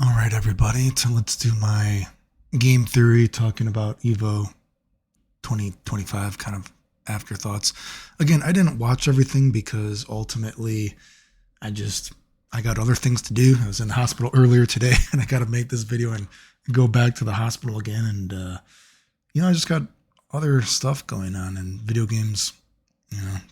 All right, everybody. So let's do my game theory talking about EVO 2025 kind of afterthoughts. Again, I didn't watch everything because ultimately I got other things to do. I was in the hospital earlier today and I got to make this video and go back to the hospital again. And, I just got other stuff going on, and video games,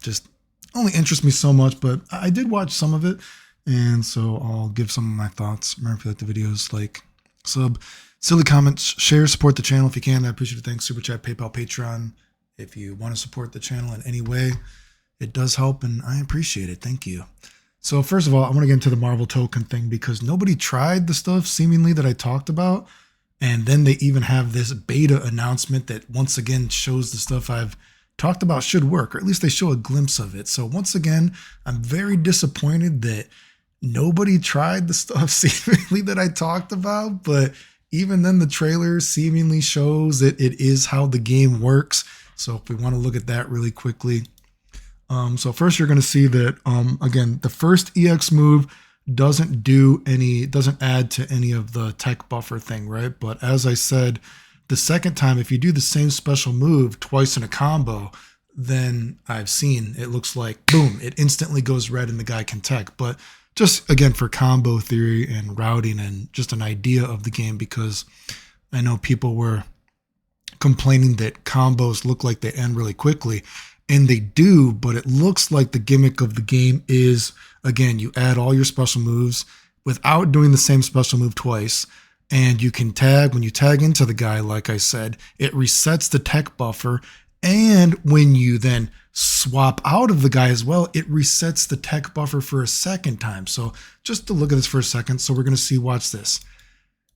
just only interest me so much, but I did watch some of it. And so I'll give some of my thoughts. Remember, if you like the videos, like, sub, silly comments, share, support the channel if you can. I appreciate it. Thanks. Super chat, PayPal, Patreon. If you want to support the channel in any way, it does help, and I appreciate it. Thank you. So first of all, I want to get into the Marvel token thing because nobody tried the stuff seemingly that I talked about. And then they even have this beta announcement that once again shows the stuff I've talked about should work, or at least they show a glimpse of it. So once again, I'm very disappointed that nobody tried the stuff seemingly that I talked about, but even then the trailer seemingly shows that it is how the game works. So if we want to look at that really quickly. So first you're going to see that, again, the first EX move doesn't add to any of the tech buffer thing, right? But as I said, the second time, if you do the same special move twice in a combo, then I've seen it looks like, boom, it instantly goes red and the guy can tech. But just again, for combo theory and routing and just an idea of the game, because I know people were complaining that combos look like they end really quickly, and they do, but it looks like the gimmick of the game is, again, you add all your special moves without doing the same special move twice, and you can tag. When you tag into the guy, like I said, it resets the tech buffer, and when you then swap out of the guy as well, it resets the tech buffer for a second time. So just to look at this for a second, so we're going to see, watch this.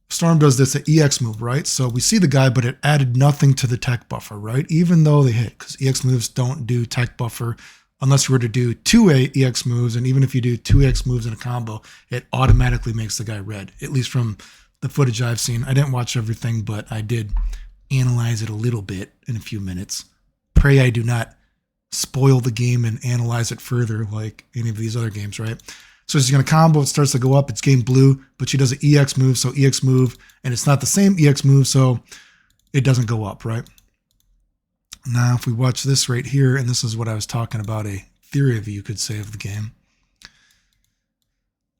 Storm does this at EX move, right? So we see the guy, but it added nothing to the tech buffer, right? Even though they hit, because EX moves don't do tech buffer unless you were to do two EX moves. And even if you do two EX moves in a combo, it automatically makes the guy red, at least from the footage I've seen. I didn't watch everything, but I did analyze it a little bit in a few minutes. Pray I do not spoil the game and analyze it further like any of these other games, right? So she's going to combo, it starts to go up, it's game blue, but she does an EX move, so EX move, and it's not the same EX move, so it doesn't go up, right? Now, if we watch this right here, and this is what I was talking about, a theory of, you could say, of the game.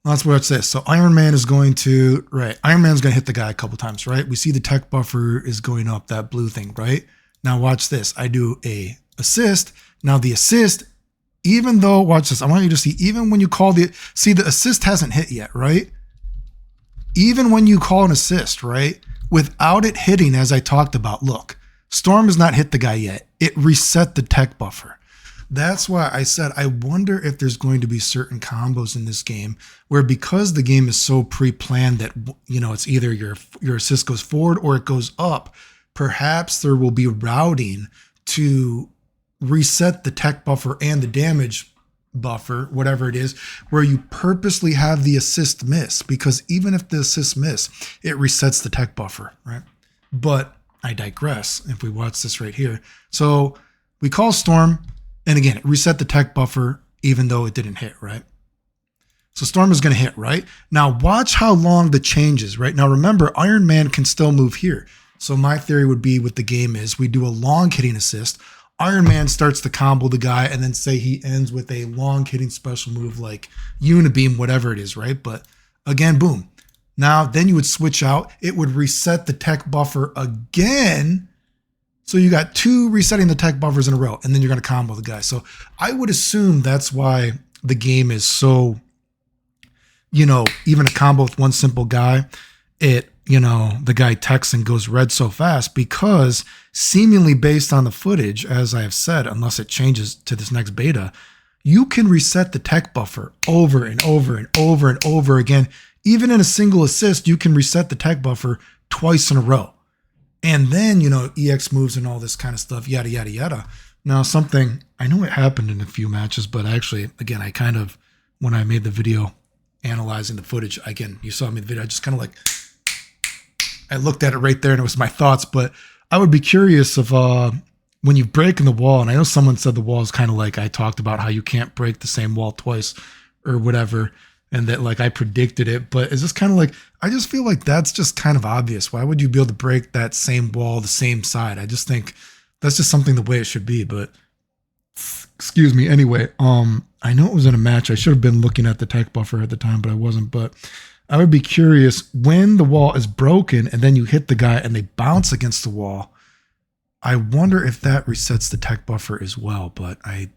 Let's watch this. So Iron Man is going to, Iron Man's going to hit the guy a couple times, right? We see the tech buffer is going up, that blue thing, right? Now watch this. I do a assist. Now the assist, even though, watch this, I want you to see, even when you call the assist hasn't hit yet, right? Even when you call an assist, right? Without it hitting, as I talked about, look, Storm has not hit the guy yet. It reset the tech buffer. That's why I said, I wonder if there's going to be certain combos in this game where, because the game is so pre-planned that, it's either your assist goes forward or it goes up, perhaps there will be routing to reset the tech buffer and the damage buffer, whatever it is, where you purposely have the assist miss, because even if the assist miss, it resets the tech buffer, right? But I digress. If we watch this right here, so we call Storm, and again, it reset the tech buffer even though it didn't hit, right? So Storm is going to hit, right? Now watch how long the change is, right? Now remember, Iron Man can still move here. So my theory would be with the game is we do a long hitting assist, Iron Man starts to combo the guy, and then say he ends with a long hitting special move like Unibeam, whatever it is, right? But again, boom. Now, then you would switch out. It would reset the tech buffer again. So you got two resetting the tech buffers in a row, and then you're going to combo the guy. So I would assume that's why the game is so, even a combo with one simple guy, the guy techs and goes red so fast, because seemingly based on the footage, as I have said, unless it changes to this next beta, you can reset the tech buffer over and over and over and over again. Even in a single assist, you can reset the tech buffer twice in a row. And then, EX moves and all this kind of stuff, yada, yada, yada. Now, something, I know it happened in a few matches, but actually, again, I kind of, when I made the video analyzing the footage, again, you saw me in the video, I just kind of like, I looked at it right there and it was my thoughts. But I would be curious if when you break in the wall, and I know someone said the wall is kind of like I talked about how you can't break the same wall twice or whatever. and that like I predicted it, but it's just kind of like, I just feel like that's just kind of obvious. Why would you be able to break that same wall the same side? I just think that's just something the way it should be. But excuse me. Anyway, I know it was in a match. I should have been looking at the tech buffer at the time, but I wasn't. But I would be curious, when the wall is broken and then you hit the guy and they bounce against the wall, I wonder if that resets the tech buffer as well, but I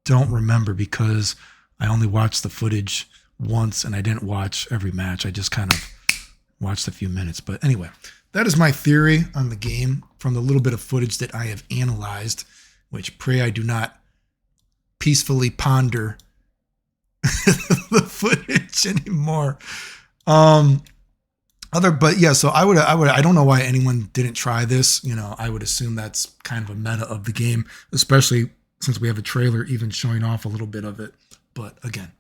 don't remember because I only watched the footage once and I didn't watch every match. I just kind of watched a few minutes. But anyway, that is my theory on the game from the little bit of footage that I have analyzed, which pray I do not peacefully ponder the footage anymore. But yeah, so I don't know why anyone didn't try this. You know, I would assume that's kind of a meta of the game, especially since we have a trailer even showing off a little bit of it. But again,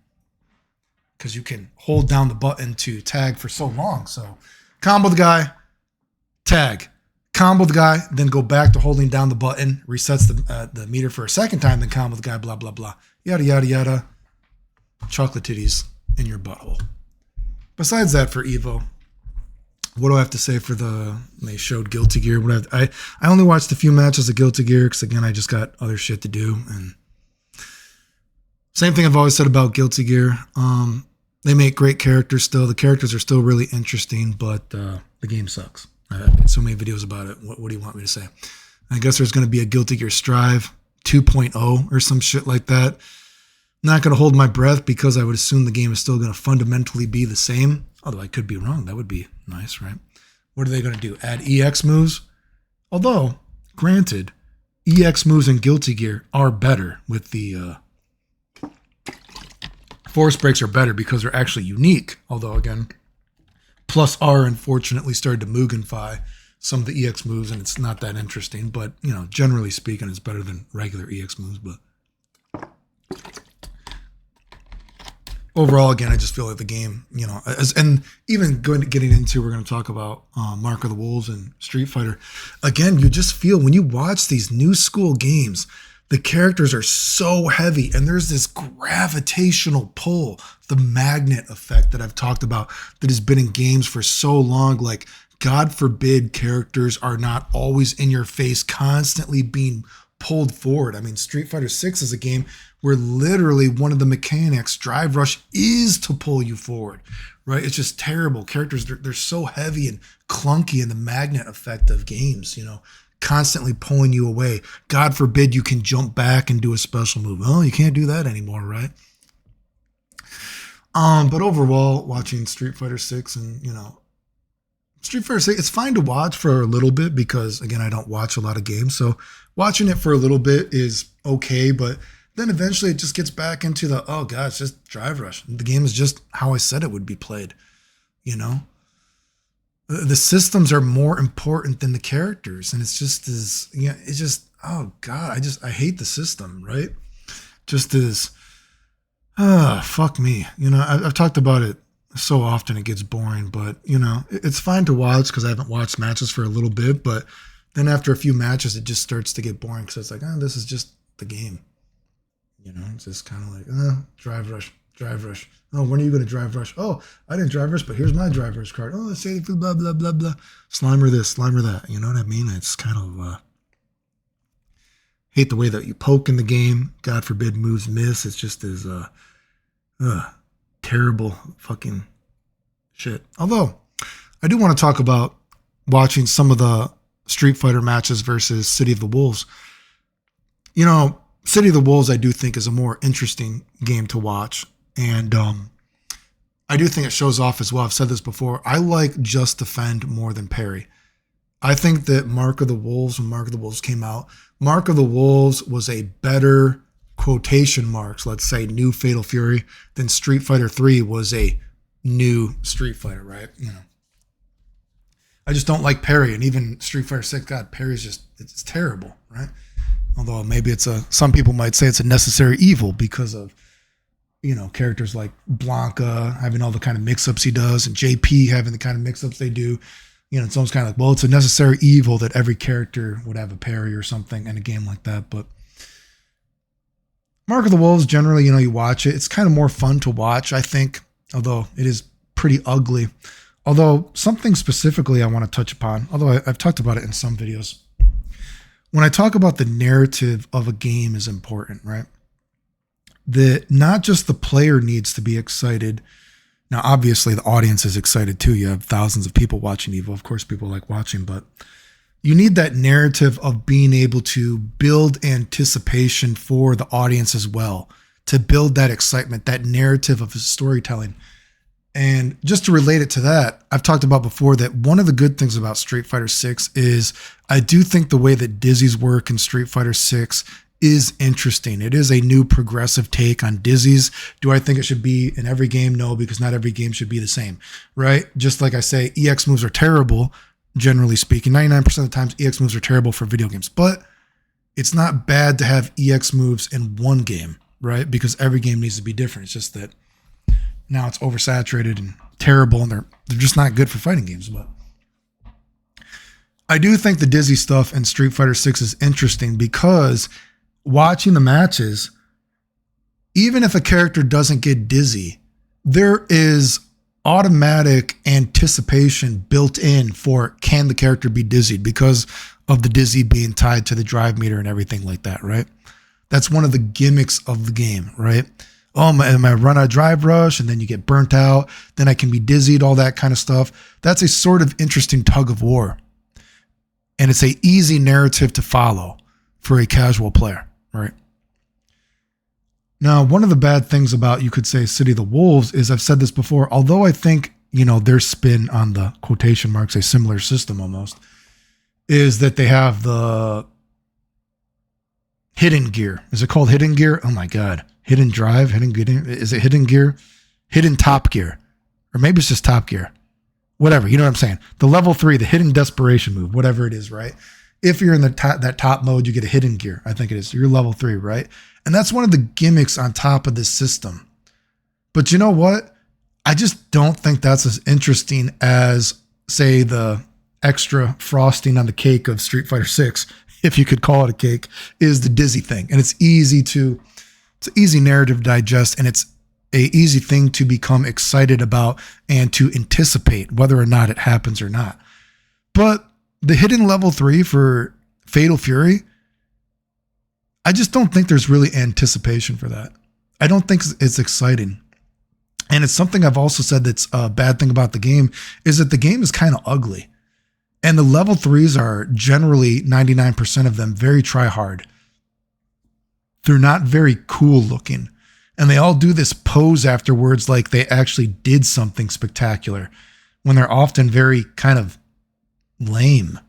because you can hold down the button to tag for so long. So combo the guy, tag, combo the guy, then go back to holding down the button, resets the meter for a second time, then combo the guy, blah, blah, blah, yada, yada, yada. Chocolate titties in your butthole. Besides that, for EVO, what do I have to say for they showed Guilty Gear? I only watched a few matches of Guilty Gear because, again, I just got other shit to do. And same thing I've always said about Guilty Gear. They make great characters still. The characters are still really interesting, but the game sucks. I've made so many videos about it. What do you want me to say? I guess there's going to be a Guilty Gear Strive 2.0 or some shit like that. Not going to hold my breath because I would assume the game is still going to fundamentally be the same. Although I could be wrong. That would be nice, right? What are they going to do? Add EX moves? Although, granted, EX moves in Guilty Gear are better with the force breaks are better because they're actually unique. Although, again, plus R unfortunately started to Mugenfy some of the EX moves, and it's not that interesting. But, you know, generally speaking, it's better than regular EX moves. But overall, again, I just feel like the game, you know, and even getting into, we're going to talk about Mark of the Wolves and Street Fighter. Again, you just feel when you watch these new school games, the characters are so heavy and there's this gravitational pull, the magnet effect that I've talked about that has been in games for so long. Like, God forbid characters are not always in your face, constantly being pulled forward. I mean, Street Fighter 6 is a game where literally one of the mechanics, Drive Rush, is to pull you forward, right? It's just terrible. Characters, they're so heavy and clunky in the magnet effect of games, you know, constantly pulling you away. God forbid you can jump back and do a special move. Well, you can't do that anymore, right? But overall, watching Street Fighter 6 and, you know, Street Fighter 6, it's fine to watch for a little bit because, again, I don't watch a lot of games. So watching it for a little bit is okay, but then eventually it just gets back into oh God, it's just Drive Rush. The game is just how I said it would be played, you know? The systems are more important than the characters, and it's just it's just, oh God, I hate the system, right? Just as, fuck me. You know, I've talked about it so often it gets boring, but, you know, it's fine to watch because I haven't watched matches for a little bit, but then after a few matches, it just starts to get boring because it's like, this is just the game. You know, it's just kind of like, Drive Rush, Drive Rush. Oh, when are you going to Drive Rush? Oh, I didn't Drive Rush, but here's my Drive Rush card. Oh, let's say blah, blah, blah, blah. Slimer this, Slimer that. You know what I mean? It's kind of, hate the way that you poke in the game. God forbid moves miss. It's just as, terrible fucking shit. Although, I do want to talk about watching some of the Street Fighter matches versus City of the Wolves. You know, City of the Wolves, I do think, is a more interesting game to watch. And I do think it shows off as well. I've said this before. I like Just Defend more than Parry. I think that Mark of the Wolves, when Mark of the Wolves came out, Mark of the Wolves was a better, quotation marks, let's say, new Fatal Fury than Street Fighter 3 was a new Street Fighter, right? You know, I just don't like Parry. And even Street Fighter 6, God, Parry's just, it's terrible, right? Although maybe some people might say it's a necessary evil because of, you know, characters like Blanca having all the kind of mix-ups he does and JP having the kind of mix-ups they do. You know, it's almost kind of like, well, it's a necessary evil that every character would have a parry or something in a game like that. But Mark of the Wolves, generally, you watch it. It's kind of more fun to watch, I think, although it is pretty ugly. Although something specifically I want to touch upon, although I've talked about it in some videos. When I talk about the narrative of a game is important, right? That not just the player needs to be excited. Now, obviously, the audience is excited too. You have thousands of people watching EVO. Of course, people like watching, but you need that narrative of being able to build anticipation for the audience as well, to build that excitement, that narrative of storytelling. And just to relate it to that, I've talked about before that one of the good things about Street Fighter 6 is I do think the way that dizzies work in Street Fighter 6 is interesting. It is a new progressive take on dizzies. Do I think it should be in every game? No, because not every game should be the same, right? Just like I say, EX moves are terrible. Generally speaking, 99% of the times EX moves are terrible for video games, but it's not bad to have EX moves in one game, right? Because every game needs to be different. It's just that now it's oversaturated and terrible, and they're just not good for fighting games. But I do think the dizzy stuff in Street Fighter 6 is interesting because watching the matches, even if a character doesn't get dizzy, there is automatic anticipation built in for can the character be dizzied because of the dizzy being tied to the drive meter and everything like that, right? That's one of the gimmicks of the game, right? Oh, am I run a drive rush and then you get burnt out, then I can be dizzied, all that kind of stuff. That's a sort of interesting tug of war. And it's a easy narrative to follow for a casual player, right? Now, one of the bad things about, you could say, City of the Wolves is, I've said this before, although I think, their spin on the quotation marks, a similar system almost, is that they have the hidden gear. Is it called hidden gear? Oh my God. Hidden drive, is it hidden gear? Hidden top gear. Or maybe it's just top gear. Whatever, you know what I'm saying? The level 3, the hidden desperation move, whatever it is, right? If you're in that top mode, you get a hidden gear. I think it is. You're level 3, right? And that's one of the gimmicks on top of this system. But you know what? I just don't think that's as interesting as, say, the extra frosting on the cake of Street Fighter 6, if you could call it a cake, is the dizzy thing. And it's an easy narrative to digest, and it's a easy thing to become excited about and to anticipate whether or not it happens or not. But the hidden level 3 for Fatal Fury, I just don't think there's really anticipation for that. I don't think it's exciting. And it's something I've also said that's a bad thing about the game is that the game is kind of ugly. And the level 3s are generally 99% of them very try hard. They're not very cool looking. And they all do this pose afterwards like they actually did something spectacular when they're often very kind of lame.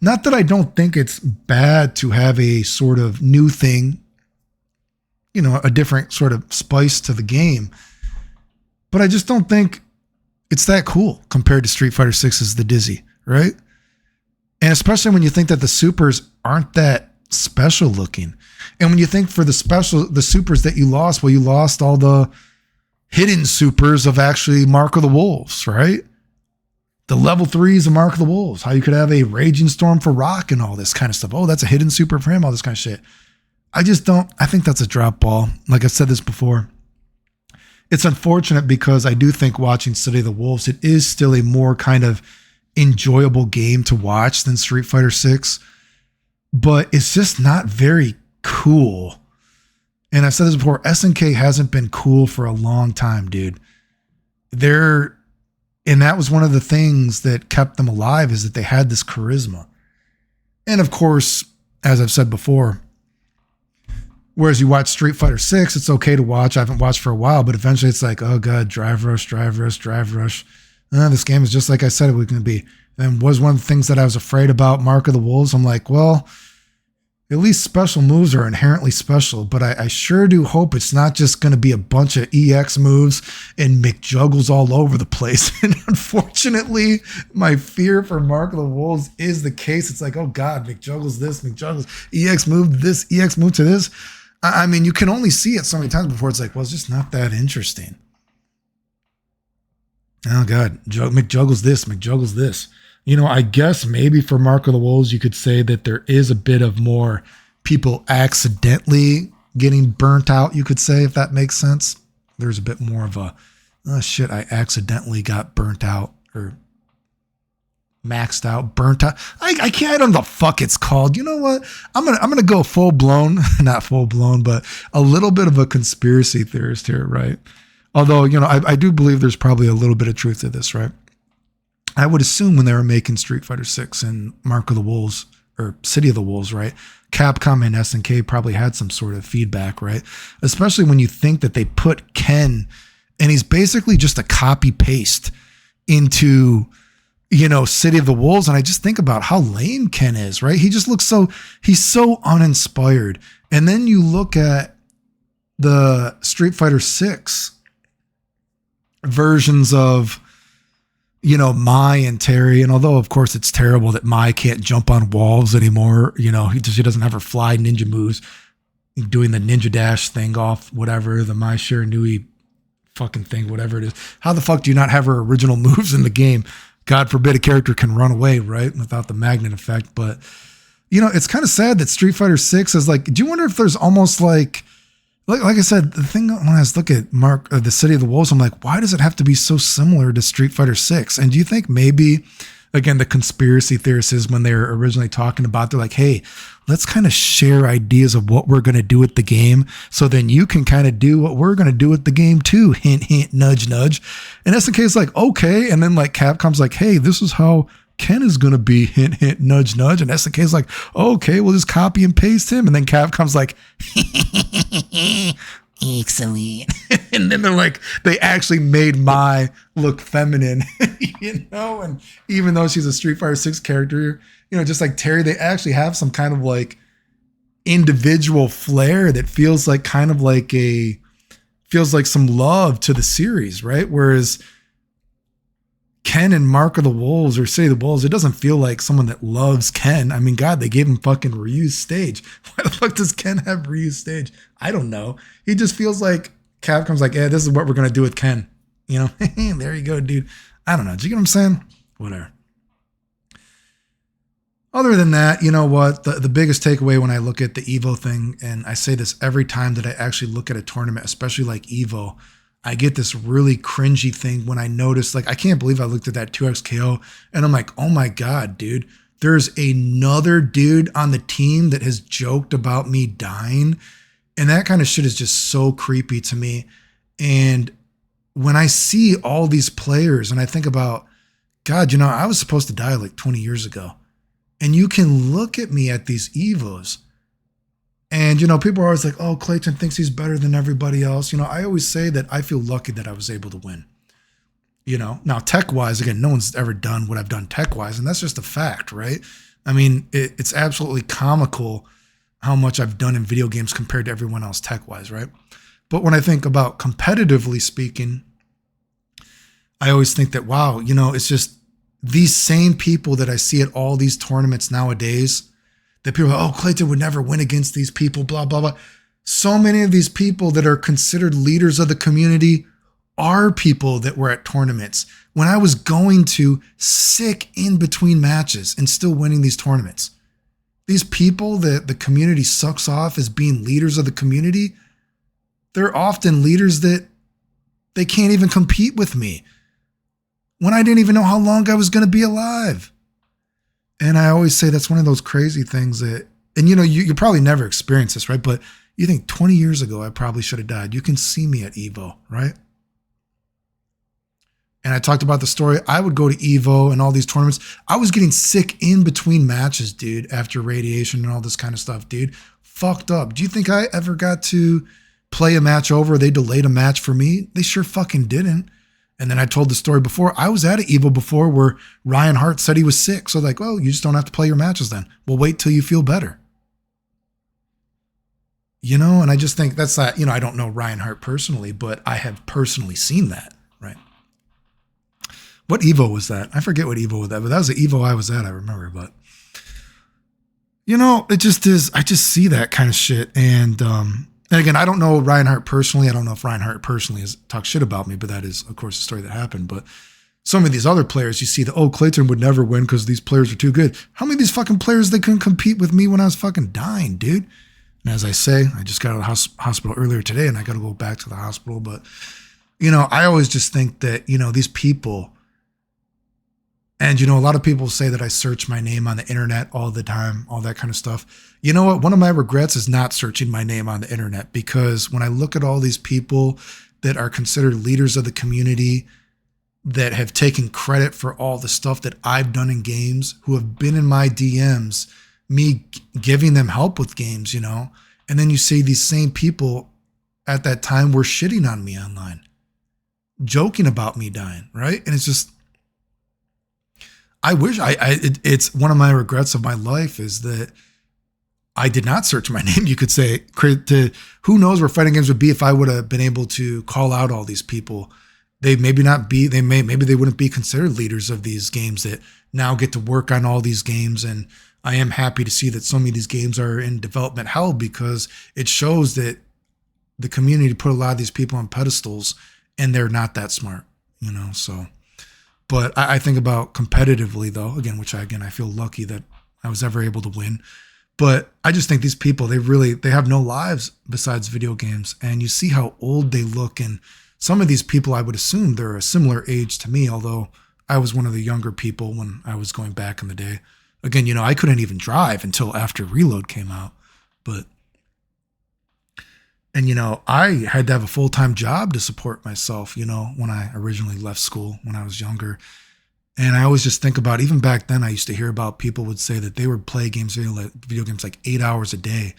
Not that I don't think it's bad to have a sort of new thing, a different sort of spice to the game, but I just don't think it's that cool compared to Street Fighter 6's the Dizzy, right? And especially when you think that the supers aren't that special looking. And when you think for the supers that you lost, well, you lost all the hidden supers of actually Mark of the Wolves, right? The level 3s of Mark of the Wolves, how you could have a Raging Storm for Rock and all this kind of stuff. Oh, that's a hidden super for him, all this kind of shit. I think that's a drop ball. Like I said this before. It's unfortunate because I do think watching City of the Wolves, it is still a more kind of enjoyable game to watch than Street Fighter 6, but it's just not very cool. And I've said this before, SNK hasn't been cool for a long time, dude. And that was one of the things that kept them alive, is that they had this charisma. And of course, as I've said before, whereas you watch Street Fighter 6, it's okay to watch. I haven't watched for a while, but eventually it's like, oh God, drive rush. This game is just like I said it was going to be. And was one of the things that I was afraid about Mark of the Wolves. I'm like, well, at least special moves are inherently special, but I sure do hope it's not just going to be a bunch of EX moves and McJuggles all over the place. And unfortunately, my fear for Mark of the Wolves is the case. It's like, oh God, McJuggles this, McJuggles, EX move this, EX move to this. I mean, you can only see it so many times before it's like, well, it's just not that interesting. Oh God, McJuggles this, McJuggles this. I guess maybe for Mark of the Wolves, you could say that there is a bit of more people accidentally getting burnt out, you could say, if that makes sense. There's a bit more of a, oh shit, I accidentally got burnt out or maxed out, burnt out. I can't, I don't know what the fuck it's called. You know what? I'm gonna go full blown, not full blown, but a little bit of a conspiracy theorist here, right? Although, you know, I do believe there's probably a little bit of truth to this, right? I would assume when they were making Street Fighter 6 and Mark of the Wolves or City of the Wolves, right? Capcom and SNK probably had some sort of feedback, right? Especially when you think that they put Ken and he's basically just a copy paste into, you know, City of the Wolves. And I just think about how lame Ken is, right? He just looks he's so uninspired. And then you look at the Street Fighter 6 versions of, you know, Mai and Terry. And although, of course, it's terrible that Mai can't jump on walls anymore, you know, she doesn't have her fly ninja moves, doing the ninja dash thing off whatever, the Mai Shiranui fucking thing, whatever it is. How the fuck do you not have her original moves in the game? God forbid a character can run away, right? Without the magnet effect. But, you know, it's kind of sad that Street Fighter 6 is like, do you wonder if there's almost like I said, the thing when I was looking at the City of the Wolves, I'm like, why does it have to be so similar to Street Fighter 6? And do you think maybe, again, the conspiracy theorists is when they were originally talking about, they're like, hey, let's kind of share ideas of what we're going to do with the game. So then you can kind of do what we're going to do with the game too. Hint, hint, nudge, nudge. And SNK is like, okay. And then like Capcom's like, hey, this is how Ken is going to be, hint, hint, nudge, nudge. And SNK is like, okay, we'll just copy and paste him. And then Capcom's like, excellent. And then they're like, they actually made Mai look feminine, you know? And even though she's a Street Fighter 6 character, you know, just like Terry, they actually have some kind of like individual flair that feels like kind of like feels like some love to the series, right? Whereas Ken and Mark of the Wolves or City of the Wolves, it doesn't feel like someone that loves Ken. I mean, God, they gave him fucking Ryu's stage. Why the fuck does Ken have Ryu's stage? I don't know. He just feels like Capcom's like, yeah, this is what we're going to do with Ken. You know, there you go, dude. I don't know. Do you get what I'm saying? Whatever. Other than that, you know what? The biggest takeaway when I look at the EVO thing, and I say this every time that I actually look at a tournament, especially like EVO, I get this really cringy thing when I notice, like, I can't believe I looked at that 2X KO and I'm like, oh my God, dude, there's another dude on the team that has joked about me dying. And that kind of shit is just so creepy to me. And when I see all these players and I think about, God, you know, I was supposed to die like 20 years ago. And you can look at me at these EVOs. And, you know, people are always like, oh, Clayton thinks he's better than everybody else. You know, I always say that I feel lucky that I was able to win. You know, now tech-wise, again, no one's ever done what I've done tech-wise. And that's just a fact, right? I mean, it's absolutely comical how much I've done in video games compared to everyone else tech-wise, right? But when I think about competitively speaking, I always think that, wow, you know, it's just these same people that I see at all these tournaments nowadays, that people are, oh, Clayton would never win against these people, blah, blah, blah. So many of these people that are considered leaders of the community are people that were at tournaments when I was going to sick in between matches and still winning these tournaments. These people that the community sucks off as being leaders of the community, they're often leaders that they can't even compete with me when I didn't even know how long I was going to be alive. And I always say that's one of those crazy things that, and you know, you probably never experienced this, right? But you think 20 years ago, I probably should have died. You can see me at EVO, right? And I talked about the story. I would go to EVO and all these tournaments. I was getting sick in between matches, dude, after radiation and all this kind of stuff, dude. Fucked up. Do you think I ever got to play a match over? They delayed a match for me? They sure fucking didn't. And then I told the story before. I was at an EVO before where Ryan Hart said he was sick. So like, well, you just don't have to play your matches then. Well, wait till you feel better. You know, and I just think that's not, you know, I don't know Ryan Hart personally, but I have personally seen that, right? What EVO was that? I forget what EVO was that, but that was the EVO I was at, I remember. But, you know, it just is, I just see that kind of shit. And again, I don't know Ryan Hart personally. I don't know if Ryan Hart personally has talked shit about me, but that is, of course, the story that happened. But some of these other players, you see that, oh, Clayton would never win because these players are too good. How many of these fucking players, they couldn't compete with me when I was fucking dying, dude? And as I say, I just got out of the hospital earlier today and I got to go back to the hospital. But, I always just think that, these people, and, a lot of people say that I search my name on the internet all the time, all that kind of stuff. You know what? One of my regrets is not searching my name on the internet, because when I look at all these people that are considered leaders of the community, that have taken credit for all the stuff that I've done in games, who have been in my DMs, me giving them help with games, and then you see these same people at that time were shitting on me online, joking about me dying, right? And it's just, I wish it's one of my regrets of my life is that I did not search my name, you could say. Who knows where fighting games would be if I would have been able to call out all these people. Maybe they wouldn't be considered leaders of these games that now get to work on all these games. And I am happy to see that so many of these games are in development hell, because it shows that the community put a lot of these people on pedestals and they're not that smart, so. But I think about competitively though, again, I feel lucky that I was ever able to win. But I just think these people, they have no lives besides video games. And you see how old they look. And some of these people, I would assume they're a similar age to me, although I was one of the younger people when I was going back in the day. Again, I couldn't even drive until after Reload came out. And I had to have a full-time job to support myself, when I originally left school when I was younger. And I always just think about, even back then, I used to hear about people would say that they would play video games like 8 hours a day.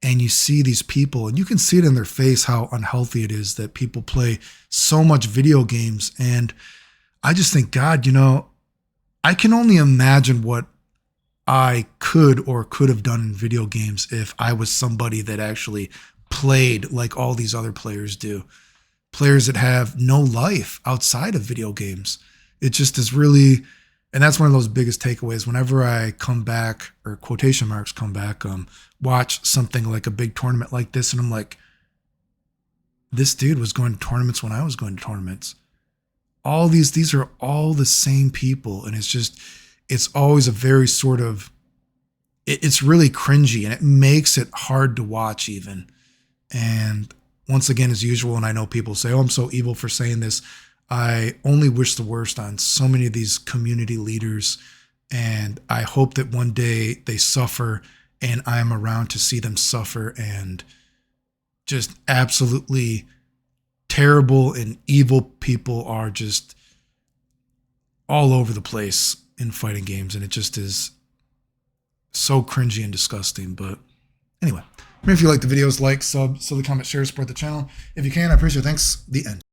And you see these people, and you can see it in their face how unhealthy it is that people play so much video games. And I just think, God, I can only imagine what I could have done in video games if I was somebody that actually played like all these other players do. Players that have no life outside of video games. It just is really, and that's one of those biggest takeaways. Whenever I come back, or quotation marks come back, watch something like a big tournament like this, and I'm like, this dude was going to tournaments when I was going to tournaments. All these are all the same people. And it's always a very sort of, it's really cringy, and it makes it hard to watch even. And once again, as usual, and I know people say, oh, I'm so evil for saying this, I only wish the worst on so many of these community leaders. And I hope that one day they suffer and I'm around to see them suffer, and just absolutely terrible and evil people are just all over the place in fighting games. And it just is so cringy and disgusting. But anyway, if you like the videos, like, sub, comment, share, support the channel. If you can, I appreciate it. Thanks. The end.